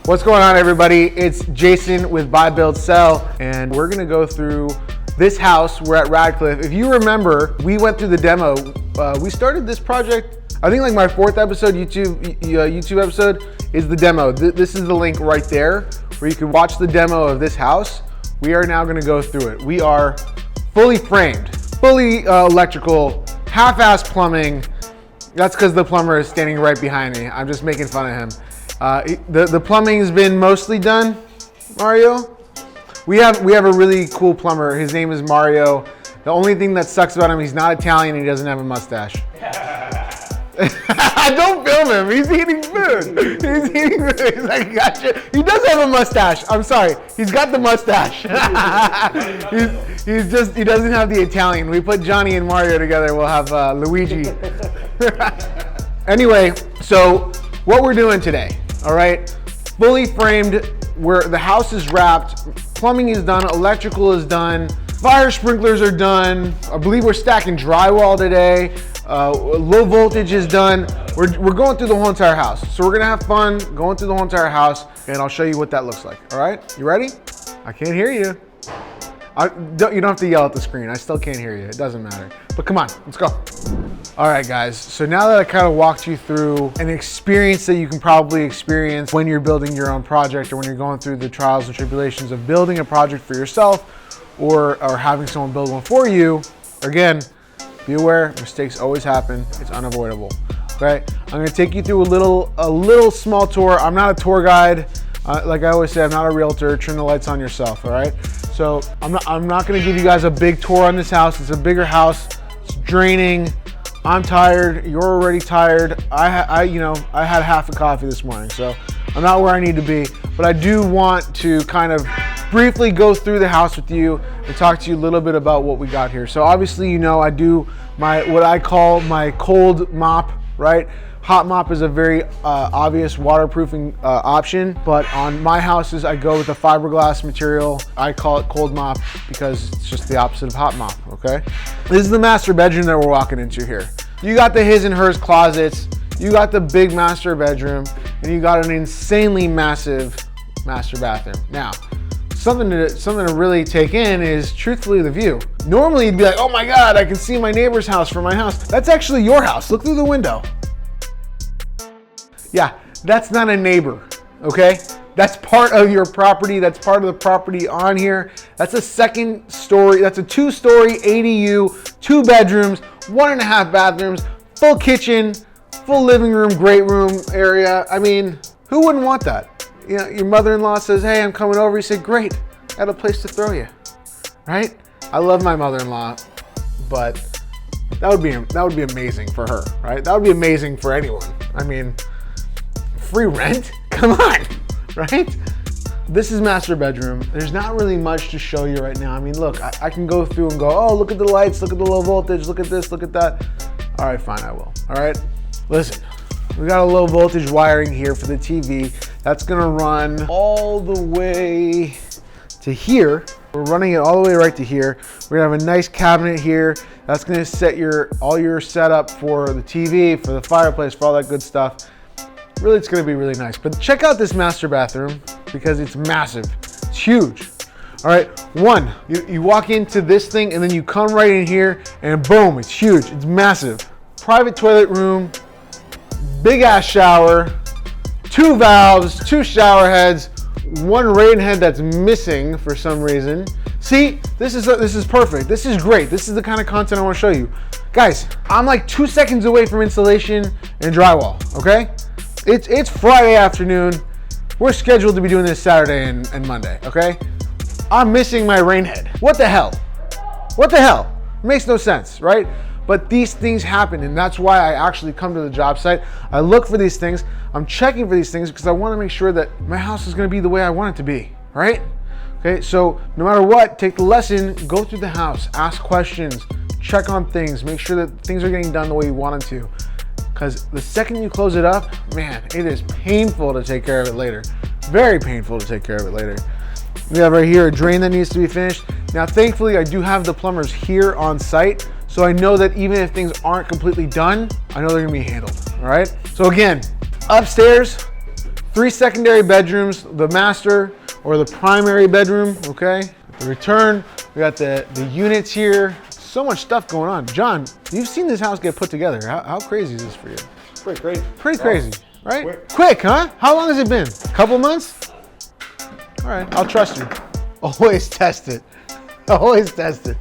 What's going on, everybody? It's Jason with buybuildsell, and we're gonna go through this house. We're at Radcliffe. If you remember, we went through the demo. We started this project, I think like my fourth episode, YouTube episode is the demo. This is the link right there where you can watch the demo of this house. We are now gonna go through it. We are fully framed, fully electrical, half-ass plumbing. That's because the plumber is standing right behind me. I'm just making fun of him. The plumbing has been mostly done, Mario. We have a really cool plumber. His name is Mario. The only thing that sucks about him, he's not Italian and he doesn't have a mustache. Don't film him. He's eating food. He's eating food. He's like, gotcha. He does have a mustache. I'm sorry. He's got the mustache. He doesn't have the Italian. We put Johnny and Mario together. We'll have Luigi. Anyway, so what we're doing today, all right? Fully framed, where the house is wrapped, plumbing is done, electrical is done, fire sprinklers are done. I believe we're stacking drywall today. Low voltage is done. We're going through the whole entire house. So we're gonna have fun going through the whole entire house, and I'll show you what that looks like. All right, you ready? I can't hear you. You don't have to yell at the screen. I still can't hear you. It doesn't matter. But come on, let's go. All right, guys. So now that I kind of walked you through an experience that you can probably experience when you're building your own project or when you're going through the trials and tribulations of building a project for yourself or having someone build one for you, again, be aware, mistakes always happen. It's unavoidable. Okay? I'm going to take you through a little small tour. I'm not a tour guide. Like I always say, I'm not a realtor. Turn the lights on yourself, all right? So I'm not gonna give you guys a big tour on this house. It's a bigger house. It's draining. I'm tired. You're already tired. I had half a coffee this morning, so I'm not where I need to be. But I do want to kind of briefly go through the house with you and talk to you a little bit about what we got here. So obviously, I do what I call my cold mop, right? Hot mop is a very obvious waterproofing option, but on my houses, I go with a fiberglass material. I call it cold mop because it's just the opposite of hot mop, okay? This is the master bedroom that we're walking into here. You got the his and hers closets, you got the big master bedroom, and you got an insanely massive master bathroom. Now, something to really take in is truthfully the view. Normally you'd be like, oh my God, I can see my neighbor's house from my house. That's actually your house. Look through the window. Yeah, that's not a neighbor, okay? That's part of your property. That's part of the property on here. That's a second story. That's a 2-story ADU, 2 bedrooms, 1.5 bathrooms, full kitchen, full living room, great room area. I mean, who wouldn't want that? Your mother-in-law says, hey, I'm coming over. You say, great, got a place to throw you, right? I love my mother-in-law, but that would be amazing for her, right? That would be amazing for anyone. I mean, free rent? Come on, right? This is master bedroom. There's not really much to show you right now. I mean, look, I can go through and go, oh, look at the lights, look at the low voltage, look at this, look at that. All right, fine, I will, all right? Listen, we got a low voltage wiring here for the TV. That's gonna run all the way to here. We're running it all the way right to here. We're gonna have a nice cabinet here. That's gonna set all your setup for the TV, for the fireplace, for all that good stuff. Really, it's gonna be really nice. But check out this master bathroom because it's massive. It's huge. All right, you walk into this thing and then you come right in here and boom, it's huge, it's massive. Private toilet room, big ass shower, 2 valves, 2 shower heads, 1 rain head that's missing for some reason. See, this is perfect. This is great. This is the kind of content I wanna show you. Guys, I'm like 2 seconds away from installation and drywall, okay? It's Friday afternoon. We're scheduled to be doing this Saturday and Monday, okay? I'm missing my rain head. What the hell? What the hell? It makes no sense, right? But these things happen, and that's why I actually come to the job site. I look for these things. I'm checking for these things because I want to make sure that my house is going to be the way I want it to be, right? Okay, so no matter what, take the lesson, go through the house, ask questions, check on things, make sure that things are getting done the way you want them to. Because the second you close it up, man, it is painful to take care of it later. Very painful to take care of it later. We have right here a drain that needs to be finished. Now, thankfully, I do have the plumbers here on site, so I know that even if things aren't completely done, I know they're gonna be handled, all right? So again, upstairs, 3 secondary bedrooms, the master or the primary bedroom, okay? The return, we got the units here. So much stuff going on. John, you've seen this house get put together. How crazy is this for you? Pretty crazy. Pretty crazy, right? Quick, huh? How long has it been? A couple months? All right, I'll trust you. Always test it. Always test it.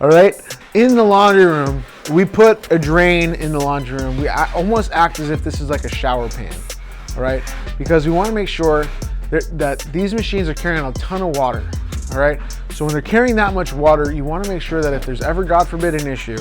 All right. In the laundry room, we put a drain in the laundry room. We almost act as if this is like a shower pan. All right, because we want to make sure that these machines are carrying a ton of water. All right, so when they're carrying that much water, you want to make sure that if there's ever, God forbid, an issue,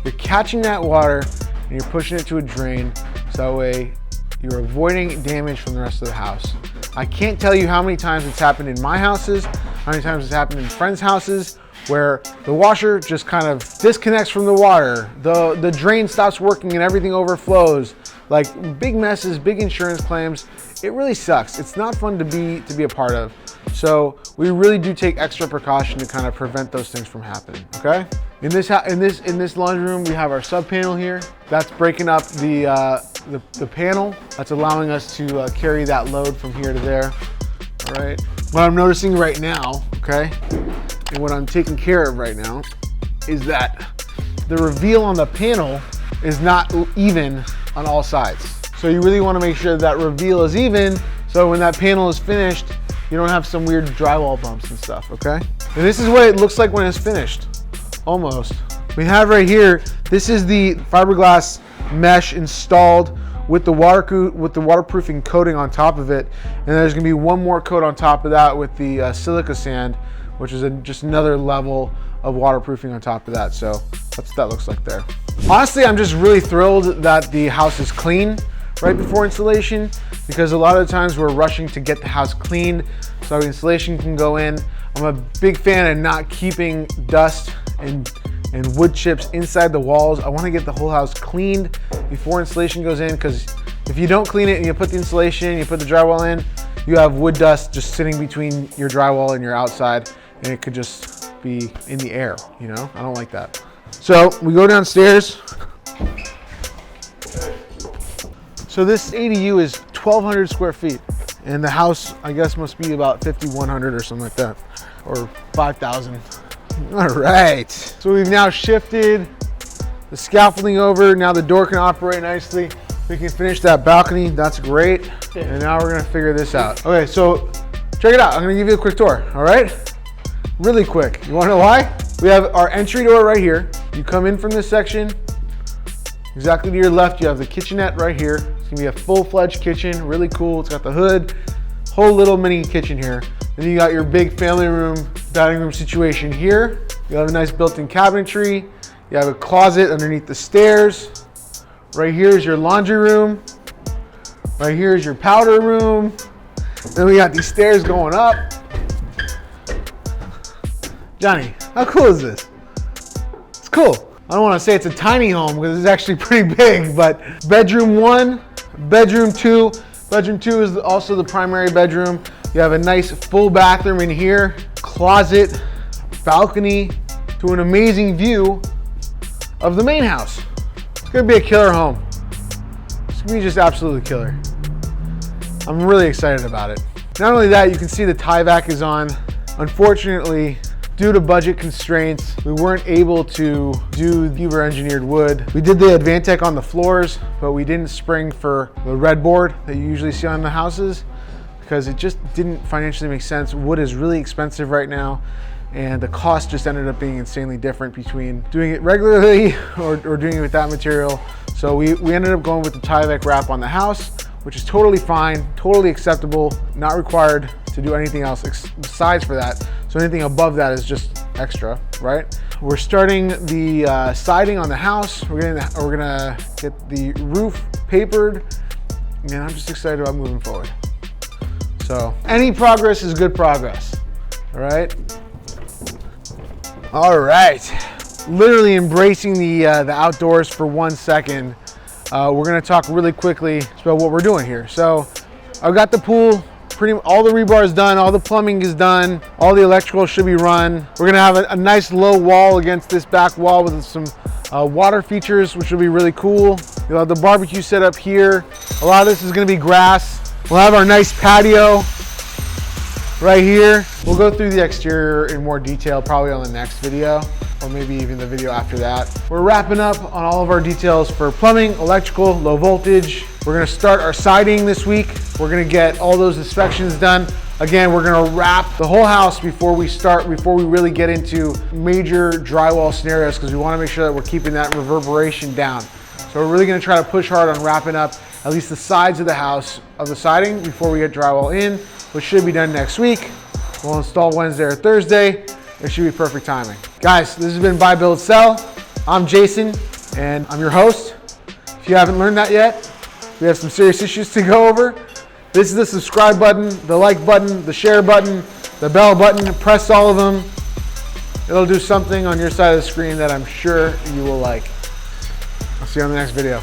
you're catching that water and you're pushing it to a drain, so that way you're avoiding damage from the rest of the house. I can't tell you how many times it's happened in my houses, how many times it's happened in friends' houses, where the washer just kind of disconnects from the water, the drain stops working and everything overflows. Like big messes, big insurance claims. It really sucks. It's not fun to be a part of. So we really do take extra precaution to kind of prevent those things from happening. Okay. In this laundry room, we have our sub panel here. That's breaking up the panel. That's allowing us to carry that load from here to there. All right. What I'm noticing right now, okay, and what I'm taking care of right now is that the reveal on the panel is not even on all sides. So you really want to make sure that reveal is even, so when that panel is finished, you don't have some weird drywall bumps and stuff, okay? And this is what it looks like when it's finished, almost. We have right here, this is the fiberglass mesh installed with the waterproofing coating on top of it, and there's gonna be one more coat on top of that with the silica sand, which is just another level of waterproofing on top of that. So that's what that looks like there. Honestly, I'm just really thrilled that the house is clean right before installation, because a lot of the times we're rushing to get the house cleaned so installation can go in. I'm a big fan of not keeping dust and wood chips inside the walls. I want to get the whole house cleaned before installation goes in, because if you don't clean it and you put the insulation, you put the drywall in, you have wood dust just sitting between your drywall and your outside, and it could just be in the air, you know? I don't like that. So we go downstairs. So this ADU is 1,200 square feet, and the house, I guess, must be about 5,100 or something like that, or 5,000. All right, so we've now shifted the scaffolding over. Now the door can operate nicely. We can finish that balcony, that's great. And now we're gonna figure this out. Okay, so check it out. I'm gonna give you a quick tour, all right? Really quick. You wanna know why? We have our entry door right here. You come in from this section, exactly to your left, you have the kitchenette right here. It's gonna be a full-fledged kitchen, really cool. It's got the hood, whole little mini kitchen here. Then you got your big family room, dining room situation here. You have a nice built-in cabinetry. You have a closet underneath the stairs. Right here is your laundry room. Right here is your powder room. Then we got these stairs going up. Johnny, how cool is this? It's cool. I don't want to say it's a tiny home because it's actually pretty big, but bedroom 1, bedroom 2. Bedroom 2 is also the primary bedroom. You have a nice full bathroom in here, closet, balcony, to an amazing view of the main house. It's gonna be a killer home. It's gonna be just absolutely killer. I'm really excited about it. Not only that, you can see the tie vac is on. Unfortunately, due to budget constraints, we weren't able to do Huber engineered wood. We did the Advantech on the floors, but we didn't spring for the red board that you usually see on the houses, because it just didn't financially make sense. Wood is really expensive right now, and the cost just ended up being insanely different between doing it regularly or doing it with that material. So we ended up going with the Tyvek wrap on the house, which is totally fine, totally acceptable, not required to do anything else besides for that. So anything above that is just extra, right? We're starting the siding on the house. We're gonna get the roof papered, and I'm just excited about moving forward. So any progress is good progress, all right? All right, literally embracing the outdoors for 1 second. We're gonna talk really quickly about what we're doing here. So I've got the pool, all the rebar is done, all the plumbing is done, all the electrical should be run. We're gonna have a nice low wall against this back wall with some water features, which will be really cool. You'll have the barbecue set up here. A lot of this is gonna be grass. We'll have our nice patio right here. We'll go through the exterior in more detail probably on the next video, or maybe even the video after that. We're wrapping up on all of our details for plumbing, electrical, low voltage. We're gonna start our siding this week. We're gonna get all those inspections done. Again, we're gonna wrap the whole house before we really get into major drywall scenarios, because we wanna make sure that we're keeping that reverberation down. So we're really gonna try to push hard on wrapping up at least the sides of the house of the siding before we get drywall in, which should be done next week. We'll install Wednesday or Thursday. It should be perfect timing. Guys, this has been Buy, Build, Sell. I'm Jason, and I'm your host. If you haven't learned that yet, we have some serious issues to go over. This is the subscribe button, the like button, the share button, the bell button. Press all of them. It'll do something on your side of the screen that I'm sure you will like. I'll see you on the next video.